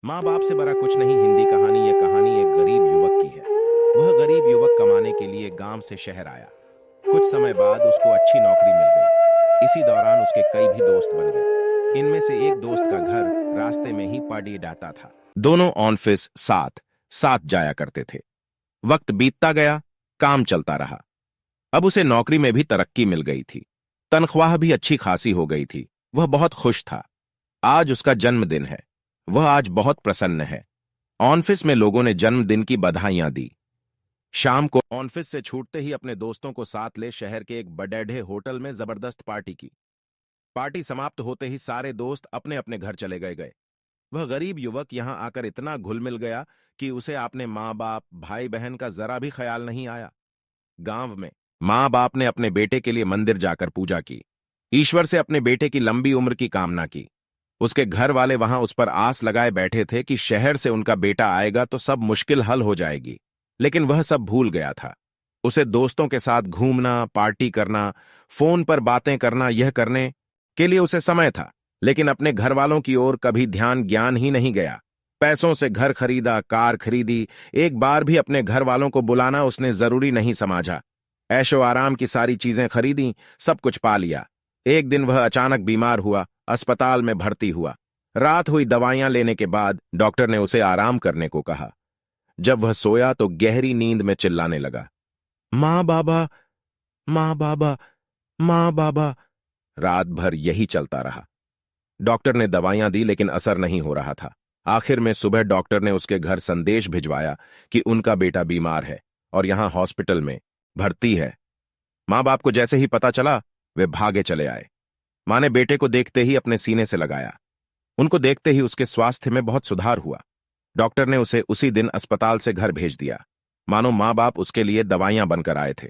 माँ बाप से बड़ा कुछ नहीं। हिंदी कहानी। यह कहानी एक गरीब युवक की है। वह गरीब युवक कमाने के लिए गांव से शहर आया। कुछ समय बाद उसको अच्छी नौकरी मिल गई। इसी दौरान उसके कई भी दोस्त बन गए। इनमें से एक दोस्त का घर रास्ते में ही पड़ी डाटा था। दोनों ऑफिस साथ साथ जाया करते थे। वक्त बीतता गया, काम चलता रहा। अब उसे नौकरी में भी तरक्की मिल गई थी। तनख्वाह भी अच्छी खासी हो गई थी। वह बहुत खुश था। आज उसका जन्मदिन है। वह आज बहुत प्रसन्न है। ऑफिस में लोगों ने जन्मदिन की बधाइयां दी। शाम को ऑफिस से छूटते ही अपने दोस्तों को साथ ले शहर के एक बड़े होटल में जबरदस्त पार्टी की। पार्टी समाप्त होते ही सारे दोस्त अपने अपने घर चले गए। वह गरीब युवक यहां आकर इतना घुल मिल गया कि उसे अपने माँ बाप भाई बहन का जरा भी ख्याल नहीं आया। गांव में माँ बाप ने अपने बेटे के लिए मंदिर जाकर पूजा की। ईश्वर से अपने बेटे की लंबी उम्र की कामना की। उसके घर वाले वहां उस पर आस लगाए बैठे थे कि शहर से उनका बेटा आएगा तो सब मुश्किल हल हो जाएगी। लेकिन वह सब भूल गया था। उसे दोस्तों के साथ घूमना, पार्टी करना, फोन पर बातें करना, यह करने के लिए उसे समय था। लेकिन अपने घर वालों की ओर कभी ध्यान ज्ञान ही नहीं गया। पैसों से घर खरीदा, कार खरीदी। एक बार भी अपने घर वालों को बुलाना उसने जरूरी नहीं समझा। ऐशो आराम की सारी चीजें खरीदी, सब कुछ पा लिया। एक दिन वह अचानक बीमार हुआ, अस्पताल में भर्ती हुआ। रात हुई, दवाइयां लेने के बाद डॉक्टर ने उसे आराम करने को कहा। जब वह सोया तो गहरी नींद में चिल्लाने लगा, माँ बाबा, माँ बाबा, माँ बाबा। रात भर यही चलता रहा। डॉक्टर ने दवाइयां दी लेकिन असर नहीं हो रहा था। आखिर में सुबह डॉक्टर ने उसके घर संदेश भिजवाया कि उनका बेटा बीमार है और यहां हॉस्पिटल में भर्ती है। माँ बाप को जैसे ही पता चला वे भागे चले आए। माँ ने बेटे को देखते ही अपने सीने से लगाया। उनको देखते ही उसके स्वास्थ्य में बहुत सुधार हुआ। डॉक्टर ने उसे उसी दिन अस्पताल से घर भेज दिया। मानो माँ बाप उसके लिए दवाइयां बनकर आए थे।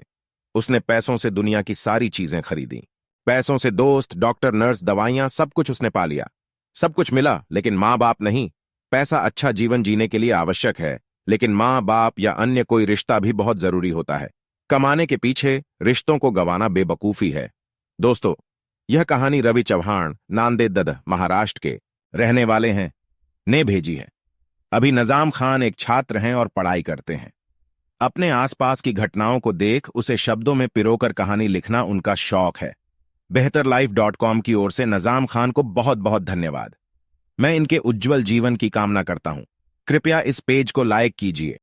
उसने पैसों से दुनिया की सारी चीजें खरीदी। पैसों से दोस्त, डॉक्टर, नर्स, दवाइयां, सब कुछ उसने पा लिया। सब कुछ मिला लेकिन माँ बाप नहीं। पैसा अच्छा जीवन जीने के लिए आवश्यक है, लेकिन माँ बाप या अन्य कोई रिश्ता भी बहुत जरूरी होता है। कमाने के पीछे रिश्तों को गंवाना बेवकूफी है। दोस्तों, यह कहानी रवि चौहान, नांदेड़, महाराष्ट्र के रहने वाले हैं, ने भेजी है। अभी नजाम खान एक छात्र हैं और पढ़ाई करते हैं। अपने आसपास की घटनाओं को देख उसे शब्दों में पिरोकर कहानी लिखना उनका शौक है। behrtarlife.com की ओर से नजाम खान को बहुत बहुत धन्यवाद। मैं इनके उज्जवल जीवन की कामना करता हूं। कृपया इस पेज को लाइक कीजिए।